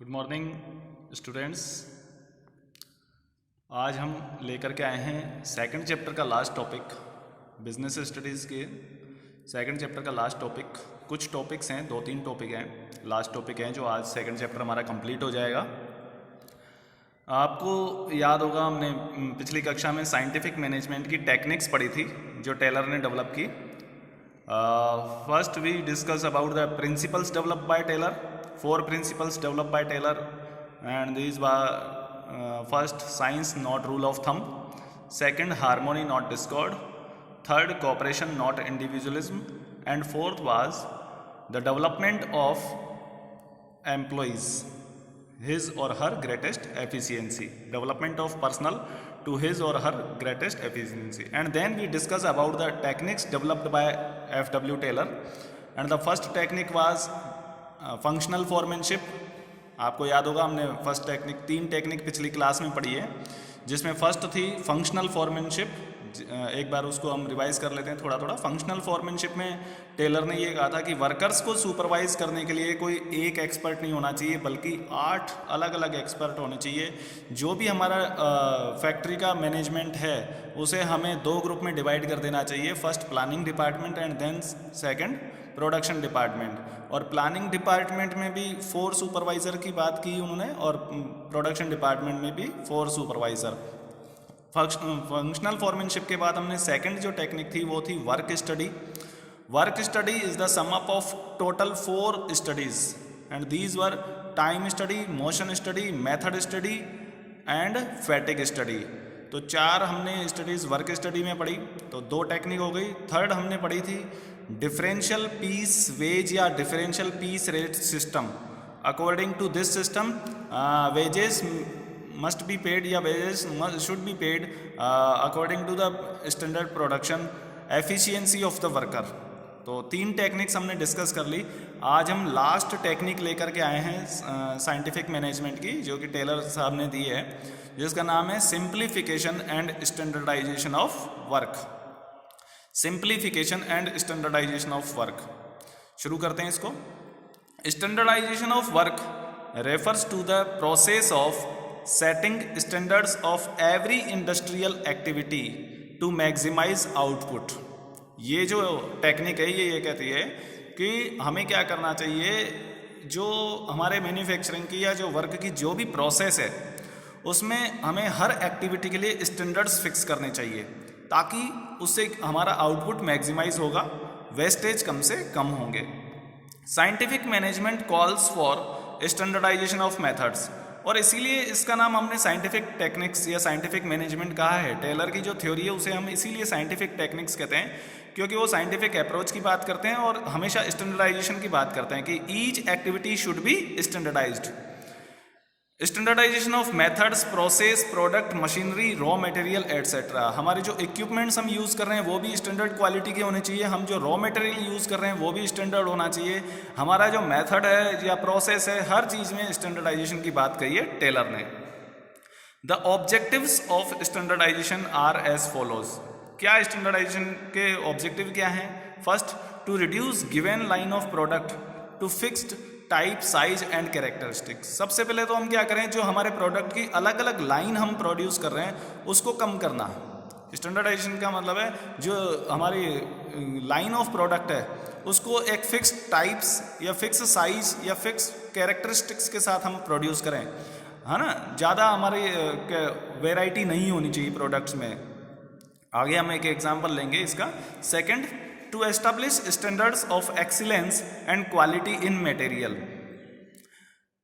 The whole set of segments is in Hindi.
Good morning students. आज हम लेकर के आए हैं सेकंड चैप्टर का लास्ट टॉपिक, बिजनेस स्टडीज़ के सेकंड चैप्टर का लास्ट टॉपिक। कुछ टॉपिक्स हैं, 2-3 टॉपिक हैं, लास्ट टॉपिक हैं जो आज सेकंड चैप्टर हमारा कंप्लीट हो जाएगा। आपको याद होगा हमने पिछली कक्षा में साइंटिफिक मैनेजमेंट की टेक्निक्स पढ़ी थी जो टेलर ने डेवलप की। First we discuss about the principles developed by Taylor, 4 principles developed by Taylor, and these were first, science not rule of thumb; second, harmony not discord; third, cooperation not individualism; and fourth was the development of employees, his or her greatest efficiency, development of personnel to his or her greatest efficiency. And then we discuss about the techniques developed by F.W. Taylor, and the first technique was functional foremanship. आपको याद होगा हमने फर्स्ट टेक्निक 3 टेक्निक पिछली क्लास में पढ़ी है, जिसमें फर्स्ट थी फंक्शनल फॉरमैनशिप। एक बार उसको हम रिवाइज कर लेते हैं थोड़ा। फंक्शनल फॉरमैनशिप में टेलर ने ये कहा था कि वर्कर्स को सुपरवाइज करने के लिए कोई एक एक्सपर्ट नहीं होना चाहिए, बल्कि 8 अलग अलग एक्सपर्ट होने चाहिए। जो भी हमारा फैक्ट्री का मैनेजमेंट है उसे हमें 2 ग्रुप में डिवाइड कर देना चाहिए, first planning department and then second production department. और प्लानिंग डिपार्टमेंट में भी 4 सुपरवाइज़र की बात की उन्होंने, और प्रोडक्शन डिपार्टमेंट में भी 4 सुपरवाइज़र। फंक्शनल फॉरमैनशिप के बाद हमने सेकंड जो टेक्निक थी वो थी work study. Work study is the sum up of total 4 studies, and these were time study, motion study, method study and fatigue study. तो 4 हमने स्टडीज़ वर्क स्टडी में पढ़ी, तो 2 टेक्निक हो गई। थर्ड हमने पढ़ी थी डिफरेंशियल पीस वेज या differential piece rate system. According to this system wages must be paid या wages should be paid according to the standard production efficiency of the worker. तो 3 टेक्निक्स हमने डिस्कस कर ली। आज हम लास्ट टेक्निक लेकर के आए हैं साइंटिफिक मैनेजमेंट की, जो कि टेलर साहब ने दी है, जिसका नाम है simplification and standardization of work. Simplification and standardization of work. शुरू करते हैं इसको। Standardization of work refers to the process of setting standards of every industrial activity to maximize output. ये जो टेक्निक है ये कहती है कि हमें क्या करना चाहिए, जो हमारे मैन्युफैक्चरिंग की या जो वर्क की जो भी प्रोसेस है उसमें हमें हर एक्टिविटी के लिए स्टैंडर्ड्स फिक्स करने चाहिए, ताकि उससे हमारा आउटपुट मैक्सिमाइज होगा, वेस्टेज कम से कम होंगे। Scientific management calls for standardization of methods, और इसीलिए इसका नाम हमने साइंटिफिक टेक्निक्स या साइंटिफिक मैनेजमेंट कहा है। टेलर की जो थ्योरी है उसे हम इसीलिए साइंटिफिक टेक्निक्स कहते हैं, क्योंकि वो साइंटिफिक अप्रोच की बात करते हैं और हमेशा स्टैंडर्डाइजेशन की बात करते हैं कि each activity should be standardized. Standardization of methods, process, product, machinery, raw material etcetera. हमारे जो इक्विपमेंट्स हम यूज़ कर रहे हैं वो भी स्टैंडर्ड क्वालिटी के होने चाहिए, हम जो रॉ मटेरियल यूज़ कर रहे हैं वो भी स्टैंडर्ड होना चाहिए, हमारा जो मेथड है या प्रोसेस है, हर चीज़ में स्टैंडर्डाइजेशन की बात कही है टेलर ने। The objectives of standardization are as follows. क्या स्टैंडर्डाइजेशन के ऑब्जेक्टिव क्या हैं? First, to reduce given line of product to fixed type, size and characteristics. सबसे पहले तो हम क्या करें, जो हमारे प्रोडक्ट की अलग अलग लाइन हम प्रोड्यूस कर रहे हैं उसको कम करना। स्टैंडर्डाइजेशन का मतलब है जो हमारी लाइन ऑफ प्रोडक्ट है उसको एक फिक्स टाइप्स या फिक्स साइज या फिक्स कैरेक्टरिस्टिक्स के साथ हम प्रोड्यूस करें, है ना। ज़्यादा हमारी वेराइटी नहीं होनी चाहिए प्रोडक्ट्स में। आगे हम एक एग्जाम्पल लेंगे इसका। Second, to establish standards of excellence and quality in material.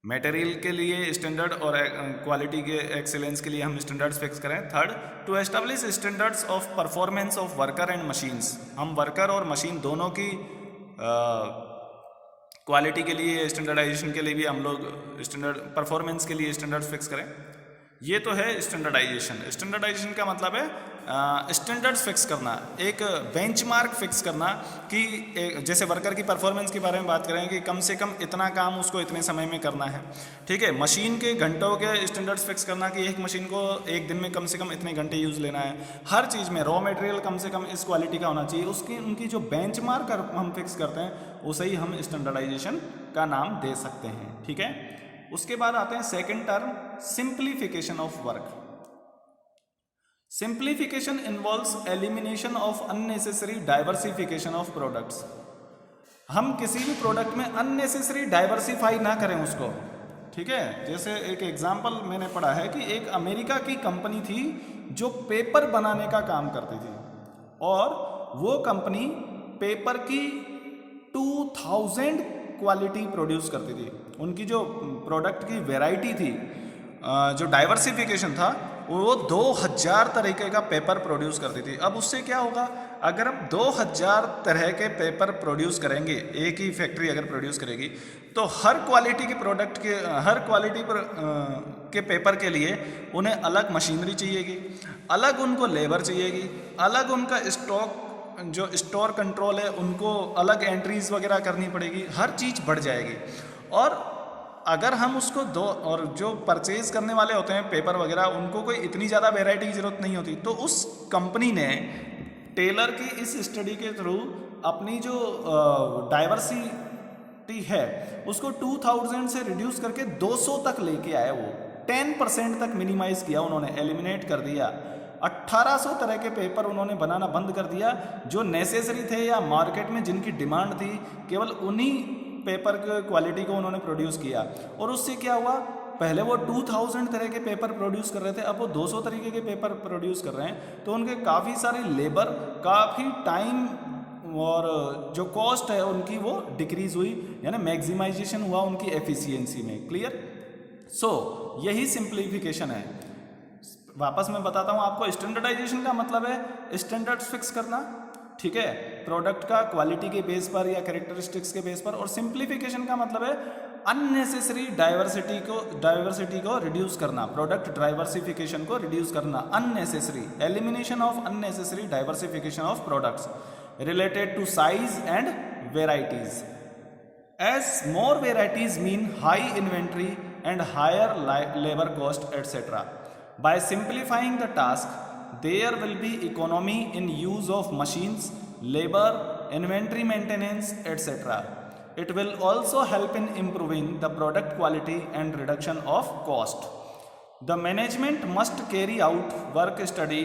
Material के लिए स्टैंडर्ड और क्वालिटी के एक्सीलेंस के लिए हम स्टैंडर्ड्स फिक्स करें। Third, to establish standards of performance of worker and machines. हम वर्कर और मशीन दोनों की क्वालिटी के लिए, स्टैंडर्डाइजेशन के लिए भी हम लोग स्टैंडर्ड, परफॉर्मेंस के लिए स्टैंडर्ड्स फिक्स करें। ये तो है स्टैंडर्डाइजेशन। स्टैंडर्डाइजेशन का मतलब है स्टैंडर्ड्स फिक्स करना, एक बेंचमार्क फिक्स करना कि जैसे वर्कर की परफॉर्मेंस के बारे में बात करें कि कम से कम इतना काम उसको इतने समय में करना है, ठीक है। मशीन के घंटों के स्टैंडर्ड्स फिक्स करना कि एक मशीन को एक दिन में कम से कम इतने घंटे यूज़ लेना है। हर चीज़ में रॉ मटेरियल कम से कम इस क्वालिटी का होना चाहिए, उसकी उनकी जो बेंचमार्क हम फिक्स करते हैं उसे ही हम स्टैंडर्डाइजेशन का नाम दे सकते हैं, ठीक है। उसके बाद आते हैं second term, simplification of work. Simplification involves elimination of unnecessary diversification of products. हम किसी भी प्रोडक्ट में अननेसेसरी डाइवर्सिफाई ना करें उसको, ठीक है। जैसे एक एग्जांपल मैंने पढ़ा है कि एक अमेरिका की कंपनी थी जो पेपर बनाने का काम करती थी, और वो कंपनी पेपर की 2000 क्वालिटी प्रोड्यूस करती थी। उनकी जो प्रोडक्ट की वैरायटी थी, जो डाइवर्सिफिकेशन था, वो 2000 तरीके का पेपर प्रोड्यूस करती थी। अब उससे क्या होगा, अगर हम 2000 तरह के पेपर प्रोड्यूस करेंगे, एक ही फैक्ट्री अगर प्रोड्यूस करेगी, तो हर क्वालिटी के प्रोडक्ट के, हर क्वालिटी पर के पेपर के लिए उन्हें अलग मशीनरी चाहिएगी, अलग उनको लेबर चाहिएगी, अलग उनका स्टॉक जो स्टोर कंट्रोल है उनको अलग एंट्रीज वगैरह करनी पड़ेगी, हर चीज़ बढ़ जाएगी। और अगर हम उसको दो, और जो परचेज करने वाले होते हैं पेपर वगैरह, उनको कोई इतनी ज़्यादा वेराइटी की ज़रूरत नहीं होती। तो उस कंपनी ने टेलर की इस स्टडी के थ्रू अपनी जो डाइवर्सिटी है उसको 2000 से रिड्यूस करके 200 तक लेके आए। वो 10% तक मिनिमाइज किया उन्होंने, एलिमिनेट कर दिया। 1800 तरह के पेपर उन्होंने बनाना बंद कर दिया जो नेसेसरी थे या मार्केट में जिनकी डिमांड थी, केवल उन्हीं पेपर के क्वालिटी को उन्होंने प्रोड्यूस किया। और उससे क्या हुआ, पहले वो 2000 तरह के पेपर प्रोड्यूस कर रहे थे, अब वो 200 तरीके के पेपर प्रोड्यूस कर रहे हैं। तो उनके काफ़ी सारे लेबर, काफ़ी टाइम और जो कॉस्ट है उनकी वो डिक्रीज हुई, यानी मैक्सिमाइजेशन हुआ उनकी एफिशिएंसी में। क्लियर? सो यही सिंप्लीफिकेशन है। वापस मैं बताता हूँ आपको, स्टैंडर्डाइजेशन का मतलब है स्टैंडर्ड्स फिक्स करना, ठीक है, प्रोडक्ट का क्वालिटी के बेस पर या कैरेक्टरिस्टिक्स के बेस पर। और सिंप्लीफिकेशन का मतलब है अननेसेसरी डाइवर्सिटी को रिड्यूस करना, प्रोडक्ट डाइवर्सिफिकेशन को रिड्यूस करना, unnecessary elimination of unnecessary diversification of products related to size and varieties, as more varieties mean high inventory and higher labor cost etc. By simplifying the task, there will be economy in use of machines, labor, inventory maintenance etc. It will also help in improving the product quality and reduction of cost. The management must carry out work study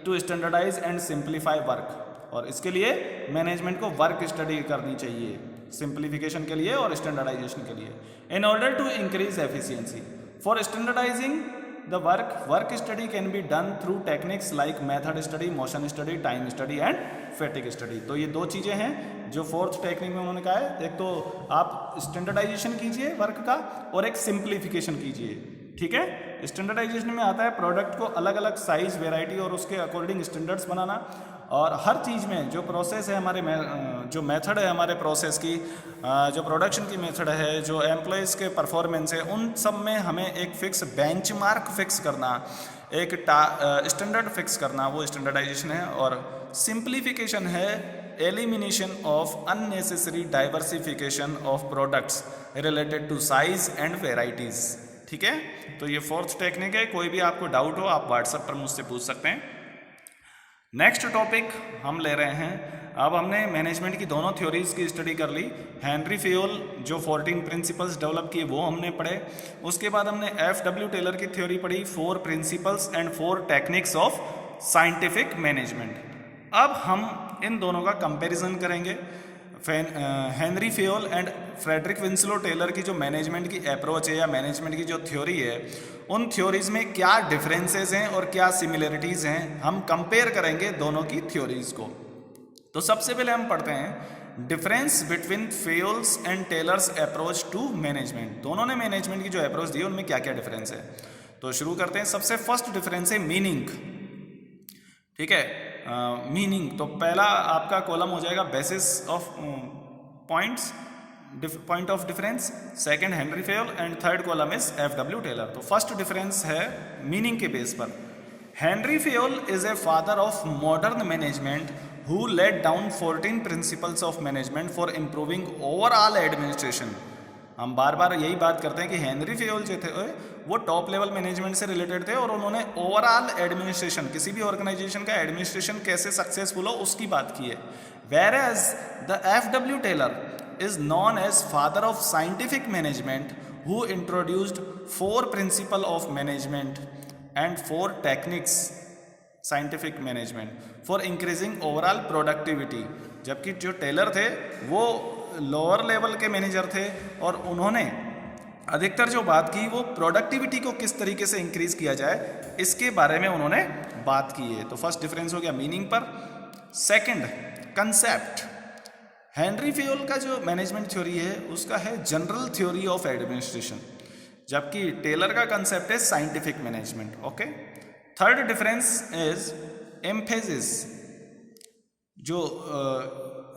to standardize and simplify work. और इसके लिए मैनेजमेंट को वर्क स्टडी करनी चाहिए सिंप्लीफिकेशन के लिए और स्टैंडर्डाइजेशन के लिए, in order to increase efficiency. For standardizing the work study can be done through techniques like method study, motion study, time study and fatigue study. तो ये दो चीज़ें हैं जो फोर्थ टेक्निक में उन्होंने कहा है। एक तो आप स्टैंडर्डाइजेशन कीजिए वर्क का, और एक सिंप्लीफिकेशन कीजिए, ठीक है। स्टैंडर्डाइजेशन में आता है प्रोडक्ट को अलग अलग साइज, वेराइटी और उसके अकॉर्डिंग स्टैंडर्ड्स बनाना, और हर चीज़ में जो प्रोसेस है हमारे जो मेथड है हमारे प्रोसेस की, जो प्रोडक्शन की मेथड है, जो एम्प्लॉयज़ के परफॉर्मेंस है, उन सब में हमें एक फिक्स बेंचमार्क फिक्स करना, एक स्टैंडर्ड फिक्स करना, वो स्टैंडर्डाइजेशन है। और सिंप्लीफिकेशन है elimination of unnecessary diversification of products related to size and varieties, ठीक है। तो ये फोर्थ टेक्निक है। कोई भी आपको डाउट हो आप व्हाट्सएप पर मुझसे पूछ सकते हैं। नेक्स्ट टॉपिक हम ले रहे हैं, अब हमने मैनेजमेंट की दोनों थ्योरीज की स्टडी कर ली। हेनरी फेयोल जो 14 प्रिंसिपल्स डेवलप किए वो हमने पढ़े। उसके बाद हमने FW टेलर की थ्योरी पढ़ी, 4 principles and 4 techniques of scientific management. अब हम इन दोनों का कंपैरिजन करेंगे। Henry Fayol and Frederick Winslow Taylor की जो मैनेजमेंट की अप्रोच है या मैनेजमेंट की जो थ्योरी है, उन थ्योरीज में क्या डिफरेंसेस हैं और क्या सिमिलरिटीज़ हैं, हम कंपेयर करेंगे दोनों की थ्योरीज को। तो सबसे पहले हम पढ़ते हैं difference between Fayol's and Taylor's approach to management. दोनों ने मैनेजमेंट की जो अप्रोच दी उनमें क्या क्या डिफरेंस है। तो शुरू करते हैं। सबसे फर्स्ट डिफरेंस है मीनिंग, ठीक है। मीनिंग तो पहला आपका कॉलम हो जाएगा basis of points, point of difference, second Henri Fayol and third column is FW Taylor. तो फर्स्ट डिफरेंस है मीनिंग के बेस पर। Henri Fayol is a father of modern management who laid down 14 principles of management for improving overall administration. हम बार बार यही बात करते हैं कि हेनरी फेयोल जो थे वो टॉप लेवल मैनेजमेंट से रिलेटेड थे और उन्होंने ओवरऑल एडमिनिस्ट्रेशन, किसी भी ऑर्गेनाइजेशन का एडमिनिस्ट्रेशन कैसे सक्सेसफुल हो उसकी बात की है। Whereas the FW Taylor is known as father of scientific management who introduced 4 principles of management and 4 techniques scientific management for increasing overall productivity। जबकि जो टेलर थे वो लोअर लेवल के मैनेजर थे और उन्होंने अधिकतर जो बात की वो प्रोडक्टिविटी को किस तरीके से इंक्रीज किया जाए इसके बारे में उन्होंने बात की है। तो फर्स्ट डिफरेंस हो गया मीनिंग पर। सेकंड कंसेप्ट, हेनरी फेयोल का जो मैनेजमेंट थ्योरी है उसका है जनरल थ्योरी ऑफ एडमिनिस्ट्रेशन, जबकि टेलर का कंसेप्ट है scientific management. Okay. Third difference is emphasis. जो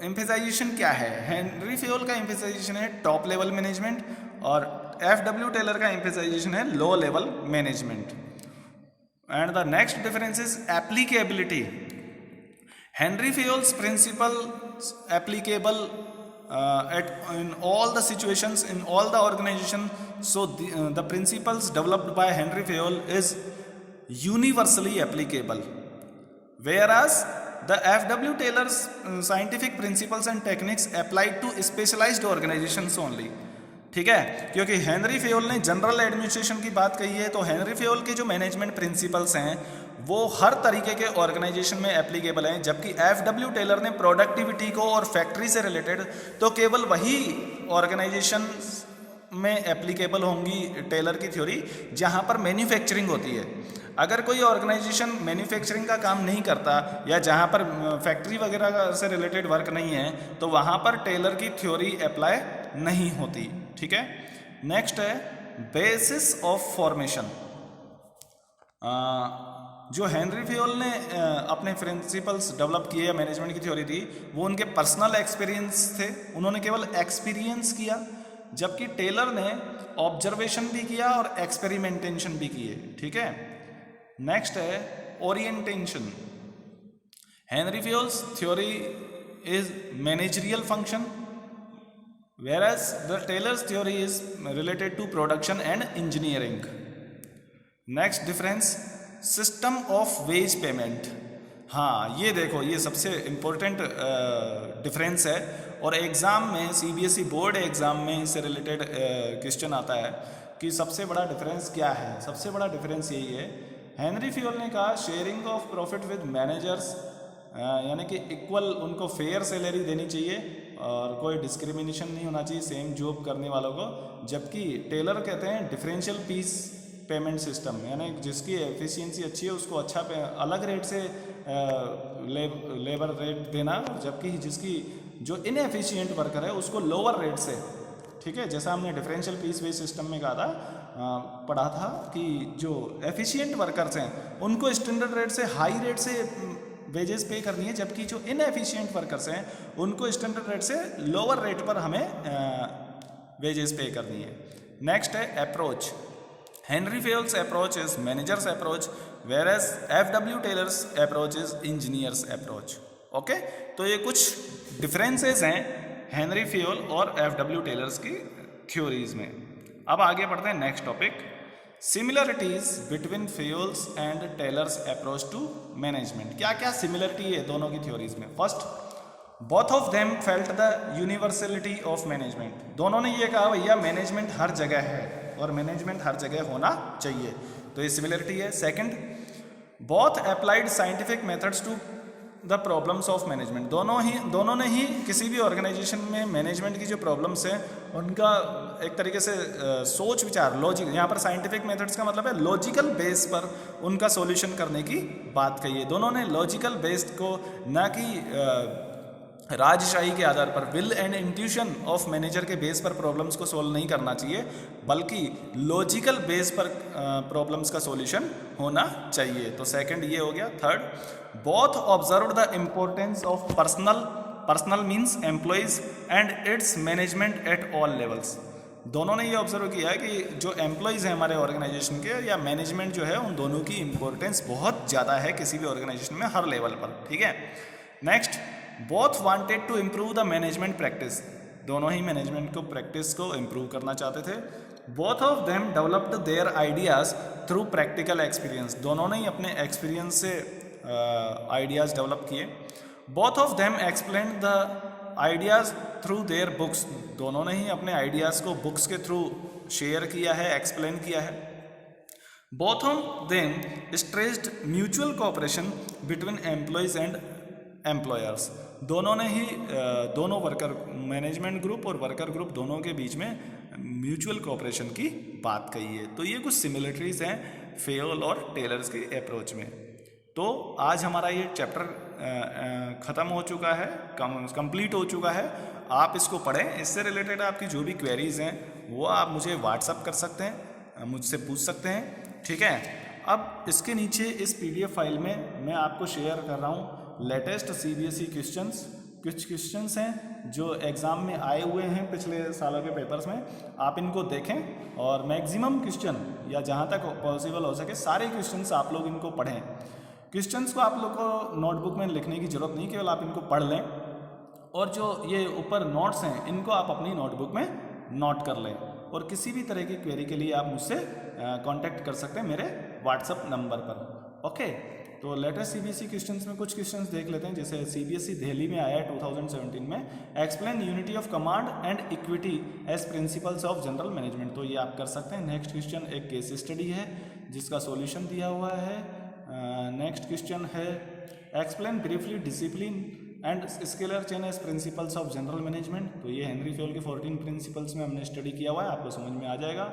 एम्फेसाइजेशन क्या है, हेनरी फेयोल का एम्फेसाइजेशन है टॉप लेवल मैनेजमेंट और एफडब्ल्यू टेलर का एम्फेसाइजेशन है low level management. And the next difference is applicability. Henry Fayol's principle applicable in all the situations in all the organization, so the principles developed by Henry Fayol is universally applicable, whereas the FW Taylor's scientific principles and techniques applied to specialized organizations only। ठीक है, क्योंकि हेनरी फेयोल ने जनरल एडमिनिस्ट्रेशन की बात कही है, तो हेनरी फेयोल के जो मैनेजमेंट प्रिंसिपल्स हैं वो हर तरीके के ऑर्गेनाइजेशन में एप्लीकेबल हैं, जबकि एफडब्ल्यू टेलर ने प्रोडक्टिविटी को और फैक्ट्री से रिलेटेड तो केवल वही ऑर्गेनाइजेशन में एप्लीकेबल होंगी टेलर की थ्योरी जहां पर मैन्युफैक्चरिंग होती है। अगर कोई ऑर्गेनाइजेशन मैन्युफैक्चरिंग का काम नहीं करता या जहां पर फैक्ट्री वगैरह से रिलेटेड वर्क नहीं है तो वहां पर टेलर की थ्योरी अप्लाई नहीं होती। ठीक है। नेक्स्ट है बेसिस ऑफ फॉर्मेशन। जो हेनरी फेयोल ने अपने प्रिंसिपल्स डेवलप किए, मैनेजमेंट की थ्योरी थी, वो उनके पर्सनल एक्सपीरियंस थे, उन्होंने केवल एक्सपीरियंस किया, जबकि टेलर ने ऑब्जर्वेशन भी किया और एक्सपेरिमेंटेशन भी किए। ठीक है। नेक्स्ट है orientation. Henry Fayol's theory is managerial function, whereas the Taylor's theory is related to production and engineering. Next difference, system of wage payment। हाँ, ये देखो, ये सबसे इम्पोर्टेंट डिफरेंस है और एग्ज़ाम में सीबीएसई बोर्ड एग्ज़ाम में इससे रिलेटेड क्वेश्चन आता है कि सबसे बड़ा डिफरेंस क्या है। सबसे बड़ा डिफरेंस यही है, हेनरी फेयोल ने कहा sharing of profit with managers, यानी कि इक्वल उनको फेयर सैलरी देनी चाहिए और कोई डिस्क्रिमिनेशन नहीं होना चाहिए सेम जॉब करने वालों को, जबकि टेलर कहते हैं डिफरेंशियल पीस पेमेंट सिस्टम, यानी जिसकी एफिशिएंसी अच्छी है उसको अच्छा अलग रेट से लेबर रेट देना, जबकि जिसकी जो इनएफिशिएंट वर्कर है उसको लोअर रेट से। ठीक है, जैसा हमने डिफरेंशियल पीस वेज सिस्टम में कहा था, पढ़ा था कि जो एफिशिएंट वर्कर्स हैं उनको स्टैंडर्ड रेट से हाई रेट से वेजेस पे करनी है, जबकि जो इनएफिशिएंट वर्कर्स हैं उनको स्टैंडर्ड रेट से लोअर रेट पर हमें वेजेस पे करनी है। नेक्स्ट है approach. Henry Fayol's approach is managers approach, whereas FW Taylor's approach is engineers approach. Okay, तो ये कुछ डिफरेंसेस हैं हेनरी फेयोल और एफडब्ल्यू टेलर्स की थ्योरीज में। अब आगे बढ़ते हैं next topic, similarities between Fayol's and Taylor's approach to management. क्या क्या सिमिलरिटी है दोनों की थ्योरीज में। First, both of them felt the universality of management. दोनों ने ये कहा भैया मैनेजमेंट हर जगह है और मैनेजमेंट हर जगह होना चाहिए, तो ये सिमिलरिटी है। Second, both applied scientific methods to the problems of management. दोनों ने ही किसी भी ऑर्गेनाइजेशन में मैनेजमेंट की जो प्रॉब्लम्स हैं उनका एक तरीके से सोच विचार लॉजिक, यहाँ पर साइंटिफिक मेथड्स का मतलब है लॉजिकल बेस पर उनका सॉल्यूशन करने की बात कही है। दोनों ने लॉजिकल बेस्ड को, ना कि राजशाही के आधार पर, will and intuition of manager के बेस पर प्रॉब्लम्स को सोल्व नहीं करना चाहिए, बल्कि लॉजिकल बेस पर प्रॉब्लम्स का सॉल्यूशन होना चाहिए। तो सेकंड ये हो गया। Third, both observed the importance of personal means employees and it's management at all levels. दोनों ने ये ऑब्जर्व किया है कि जो एम्प्लॉयज़ हैं हमारे ऑर्गेनाइजेशन के या मैनेजमेंट जो है उन दोनों की इंपॉर्टेंस बहुत ज़्यादा है किसी भी ऑर्गेनाइजेशन में हर लेवल पर। ठीक है। Next, both wanted to improve the management practice. दोनों ही मैनेजमेंट को प्रैक्टिस को इम्प्रूव करना चाहते थे। Both of them developed their ideas through practical experience. दोनों ने ही अपने एक्सपीरियंस से आइडियाज़ डेवलप किए। Both of them explain the ideas through their books. दोनों ने ही अपने आइडियाज़ को बुक्स के थ्रू शेयर किया है, एक्सप्लेन किया है। Both of them stressed mutual cooperation between employees and employers. दोनों ने ही दोनों वर्कर, मैनेजमेंट ग्रुप और वर्कर ग्रुप दोनों के बीच में म्यूचुअल कोऑपरेशन की बात कही है। तो ये कुछ सिमिलरिटीज़ हैं फेयोल और टेलर्स के अप्रोच में। तो आज हमारा ये चैप्टर ख़त्म हो चुका है, कंप्लीट हो चुका है। आप इसको पढ़ें, इससे रिलेटेड आपकी जो भी क्वेरीज़ हैं वो आप मुझे व्हाट्सअप कर सकते हैं, मुझसे पूछ सकते हैं, ठीक है। अब इसके नीचे इस PDF फाइल में मैं आपको शेयर कर रहा हूँ लेटेस्ट CBSE क्वेश्चंस। कुछ क्वेश्चंस हैं जो एग्ज़ाम में आए हुए हैं पिछले सालों के पेपर्स में, आप इनको देखें और मैक्सिमम क्वेश्चन या जहाँ तक पॉसिबल हो सके सारे क्वेश्चंस आप लोग इनको पढ़ें। क्वेश्चंस को आप लोग को नोटबुक में लिखने की ज़रूरत नहीं, केवल आप इनको पढ़ लें और जो ये ऊपर नोट्स हैं इनको आप अपनी नोटबुक में नोट कर लें। और किसी भी तरह की क्वेरी के लिए आप मुझसे कांटेक्ट कर सकते हैं मेरे व्हाट्सअप नंबर पर, ओके। तो लेटेस्ट CBSE क्वेश्चंस में कुछ क्वेश्चंस देख लेते हैं। जैसे CBSE दिल्ली में आया है 2017 में, explain unity of command and equity as principles of general management. तो ये आप कर सकते हैं। नेक्स्ट क्वेश्चन एक केस स्टडी है जिसका सॉल्यूशन दिया हुआ है। नेक्स्ट क्वेश्चन है explain briefly discipline and scalar chain as principles of general management. तो ये हेनरी फेयोल के 14 प्रिंसिपल्स में हमने स्टडी किया हुआ है, आपको समझ में आ जाएगा।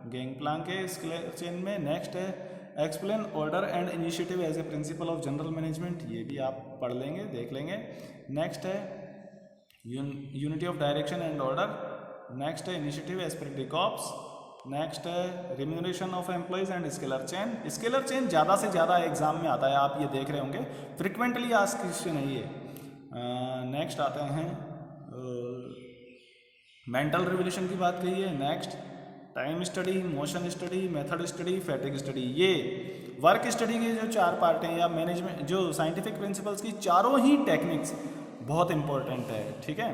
गैंगप्लांक के स्केलर चेन में नेक्स्ट है explain order and initiative as a principle of general management. ये भी आप पढ़ लेंगे, देख लेंगे। नेक्स्ट है unity of direction and order. Next है initiative esprit de corps. Next है remuneration of employees and scalar chain. Scalar chain ज़्यादा से ज़्यादा एग्जाम में आता है, आप ये देख रहे होंगे, फ्रिक्वेंटली आस्क्ड क्वेश्चन है ये। नेक्स्ट आते हैं मेंटल रिवोल्यूशन की बात कही है। Next time study, motion study, method study, fatigue study. ये वर्क स्टडी के जो 4 पार्ट हैं या मैनेजमेंट जो साइंटिफिक प्रिंसिपल्स की चारों ही टेक्निक्स बहुत इंपॉर्टेंट है, ठीक है।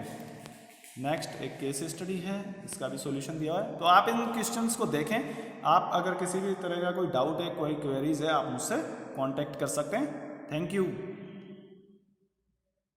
नेक्स्ट एक केस स्टडी है, इसका भी सॉल्यूशन दिया हुआ है। तो आप इन क्वेश्चंस को देखें। आप अगर किसी भी तरह का कोई डाउट है, कोई क्वेरीज है, आप मुझसे कांटेक्ट कर सकते हैं। Thank you.